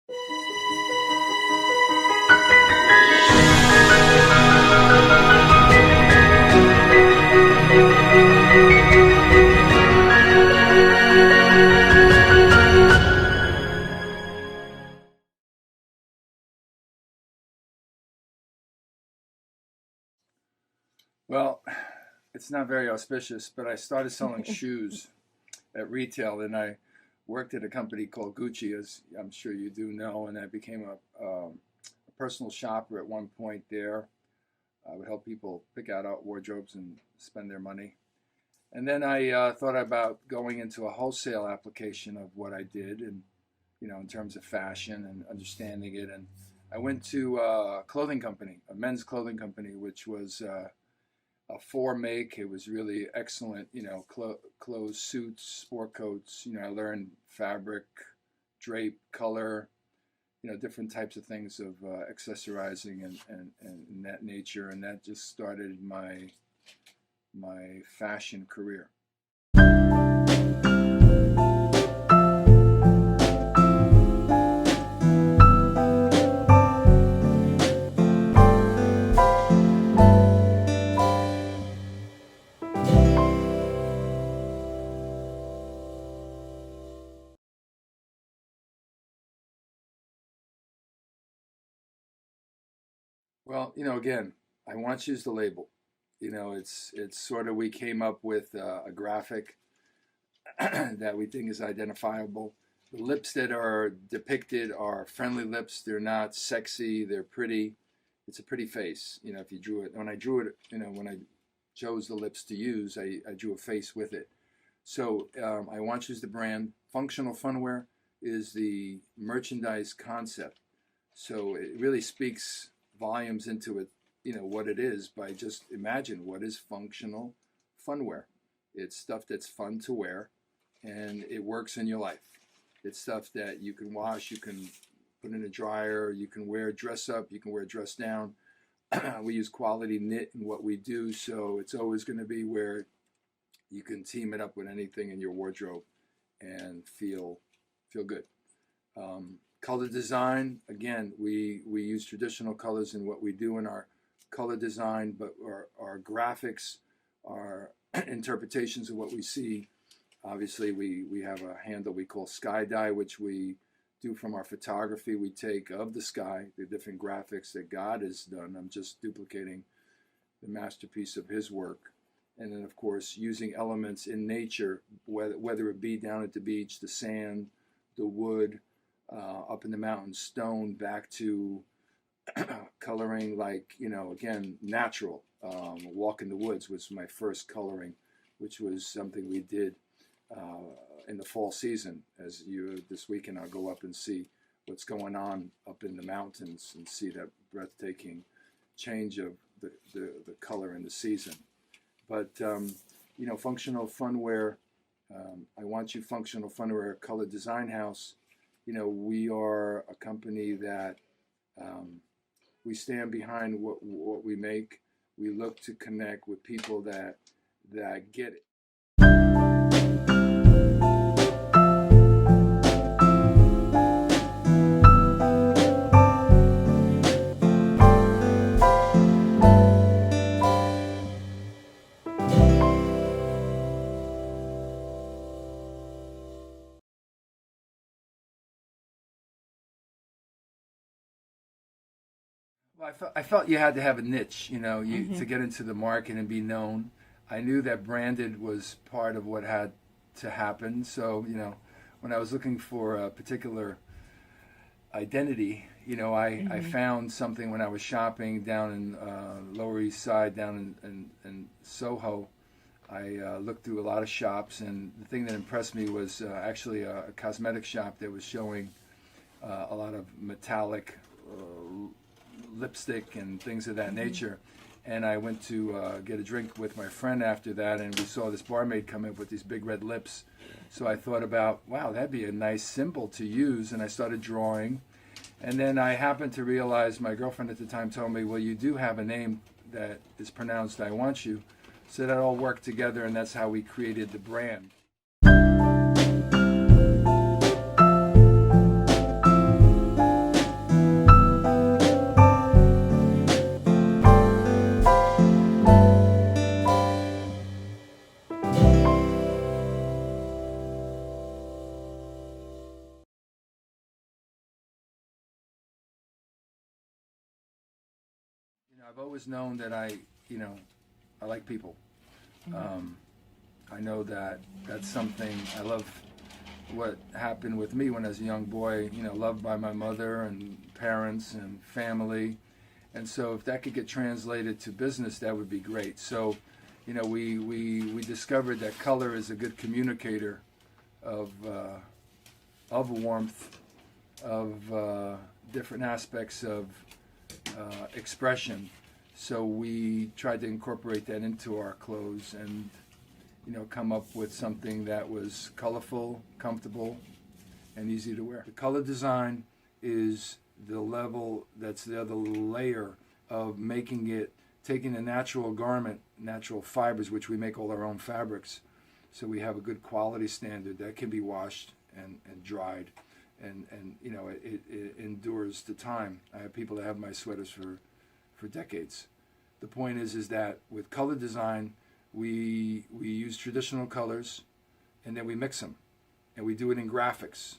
Well, it's not very auspicious, but I started selling shoes at retail, and I worked at a company called Gucci, as I'm sure you do know, and I became a personal shopper at one point there. I would help people pick out wardrobes and spend their money. And then I thought about going into a wholesale application of what I did, and in terms of fashion and understanding it. And I went to a clothing company, a men's clothing company, which was a four make. It was really excellent, clothes, suits, sport coats. I learned fabric, drape, color, different types of things of accessorizing and that nature. And that just started my fashion career. Well, again, Iwanciw is the label. It's sort of, we came up with a graphic that we think is identifiable. The lips that are depicted are friendly lips. They're not sexy. They're pretty. It's a pretty face. If you drew it, when I drew it, when I chose the lips to use, I drew a face with it. So Iwanciw is the brand. Functional Funware is the merchandise concept. So it really speaks volumes into it, what it is, by just imagine what is functional funwear. It's stuff that's fun to wear and it works in your life. It's stuff that you can wash, you can put in a dryer, you can wear dress up, you can wear dress down. We use quality knit in what we do, so it's always going to be where you can team it up with anything in your wardrobe and feel good. Color design, again, we use traditional colors in what we do in our color design, but our graphics, our interpretations of what we see. Obviously, we have a handle we call sky dye, which we do from our photography. We take of the sky, the different graphics that God has done. I'm just duplicating the masterpiece of his work. And then, of course, using elements in nature, whether it be down at the beach, the sand, the wood, up in the mountains, stone, back to coloring like, again, natural. Walk in the Woods was my first coloring, which was something we did in the fall season. This weekend, I'll go up and see what's going on up in the mountains and see that breathtaking change of the color in the season. But, Functional Funware, Iwanciw Functional Funware Color Design House, we are a company that we stand behind what we make. We look to connect with people that get it. Well, I felt you had to have a niche, to get into the market and be known. I knew that branded was part of what had to happen. So, when I was looking for a particular identity, I found something when I was shopping down in Lower East Side, down in Soho. I looked through a lot of shops, and the thing that impressed me was actually a cosmetic shop that was showing a lot of metallic lipstick and things of that nature. And I went to get a drink with my friend after that, and we saw this barmaid come in with these big red lips. So I thought about, wow, that'd be a nice symbol to use, and I started drawing. And then I happened to realize, my girlfriend at the time told me, well, you do have a name that is pronounced Iwanciw. So that all worked together, and that's how we created the brand. I've always known that I like people. I know that that's something I love. What happened with me when I was a young boy, loved by my mother and parents and family. And so if that could get translated to business, that would be great. So, we discovered that color is a good communicator of warmth, of different aspects of expression. So we tried to incorporate that into our clothes and come up with something that was colorful, comfortable, and easy to wear. The color design is the level, that's the other layer of making it, taking a natural garment, natural fibers, which we make all our own fabrics, so we have a good quality standard that can be washed and dried, and it endures the time. I have people that have my sweaters for decades. The point is that with color design, we use traditional colors, and then we mix them, and we do it in graphics.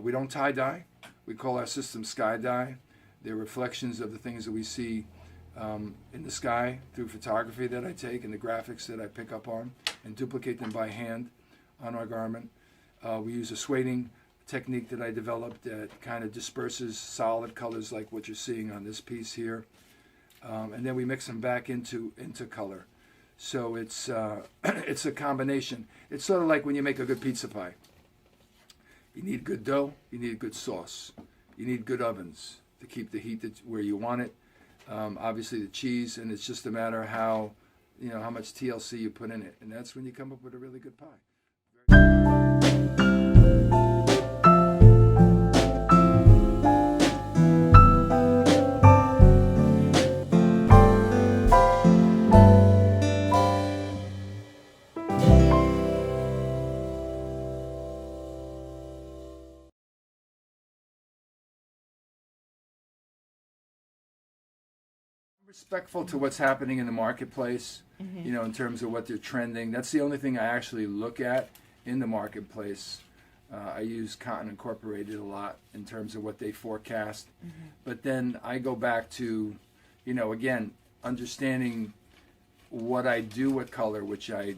We don't tie dye. We call our system sky dye. They're reflections of the things that we see in the sky through photography that I take and the graphics that I pick up on and duplicate them by hand on our garment. We use a sueding technique that I developed that kind of disperses solid colors like what you're seeing on this piece here. And then we mix them back into color. So it's it's a combination. It's sort of like when you make a good pizza pie. You need good dough, you need good sauce, you need good ovens to keep the heat where you want it. Obviously the cheese, and it's just a matter of how much TLC you put in it, and that's when you come up with a really good pie. Respectful to what's happening in the marketplace, in terms of what they're trending. That's the only thing I actually look at in the marketplace. I use Cotton Incorporated a lot in terms of what they forecast. But then I go back to, again, understanding what I do with color, which I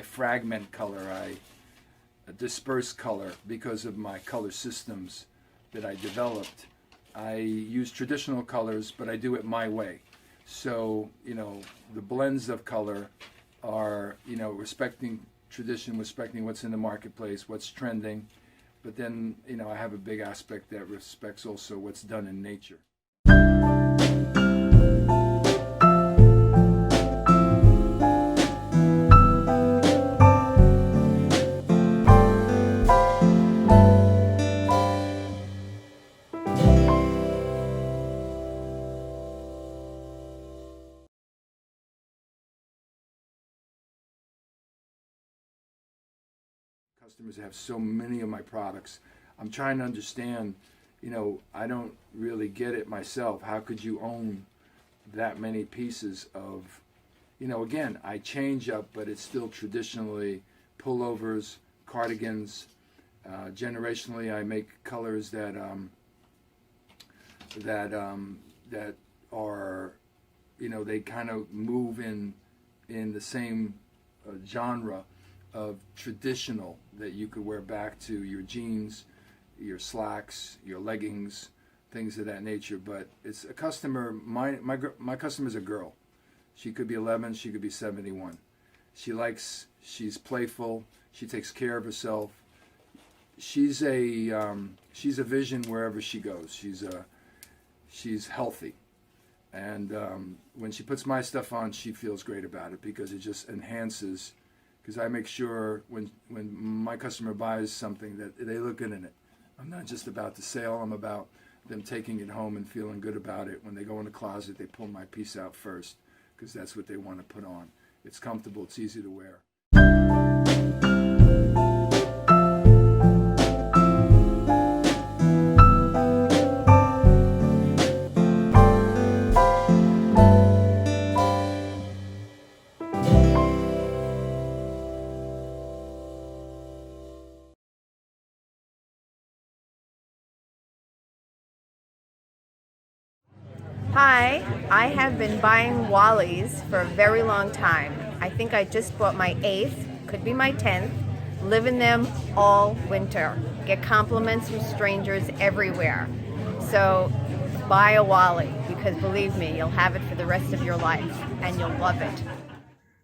fragment color, I disperse color because of my color systems that I developed. I use traditional colors, but I do it my way. So, the blends of color are, respecting tradition, respecting what's in the marketplace, what's trending. But then, I have a big aspect that respects also what's done in nature. Customers have so many of my products. I'm trying to understand, I don't really get it myself. How could you own that many pieces of, again, I change up, but it's still traditionally pullovers, cardigans. Generationally, I make colors that are, they kind of move in the same genre of traditional that you could wear back to your jeans, your slacks, your leggings, things of that nature. But it's a customer. My customer's a girl. She could be 11. She could be 71. She's playful. She takes care of herself. She's a vision wherever she goes. She's healthy, and when she puts my stuff on, she feels great about it because it just enhances. Because I make sure when my customer buys something that they look good in it. I'm not just about the sale. I'm about them taking it home and feeling good about it. When they go in the closet, they pull my piece out first because that's what they want to put on. It's comfortable. It's easy to wear. Hi, I have been buying Wally's for a very long time. I think I just bought my 8th, could be my 10th. Live in them all winter. Get compliments from strangers everywhere. So buy a Wally because believe me, you'll have it for the rest of your life and you'll love it.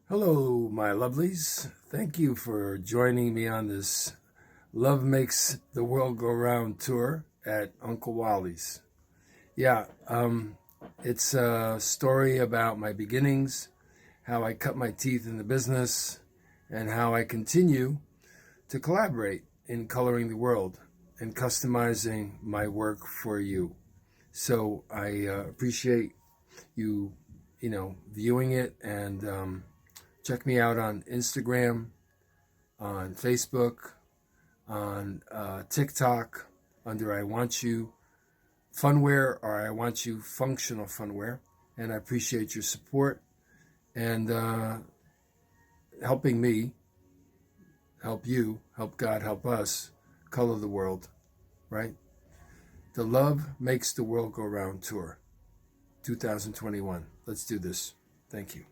Hello, my lovelies. Thank you for joining me on this Love Makes the World Go Round tour at Uncle Wally's. It's a story about my beginnings, how I cut my teeth in the business, and how I continue to collaborate in coloring the world and customizing my work for you. So I appreciate you, viewing it, and check me out on Instagram, on Facebook, on TikTok under Iwanciw Funware or Iwanciw Functional Funware. And I appreciate your support and helping me, help you, help God, help us color the world, right? The Love Makes the World Go Round Tour 2021. Let's do this. Thank you.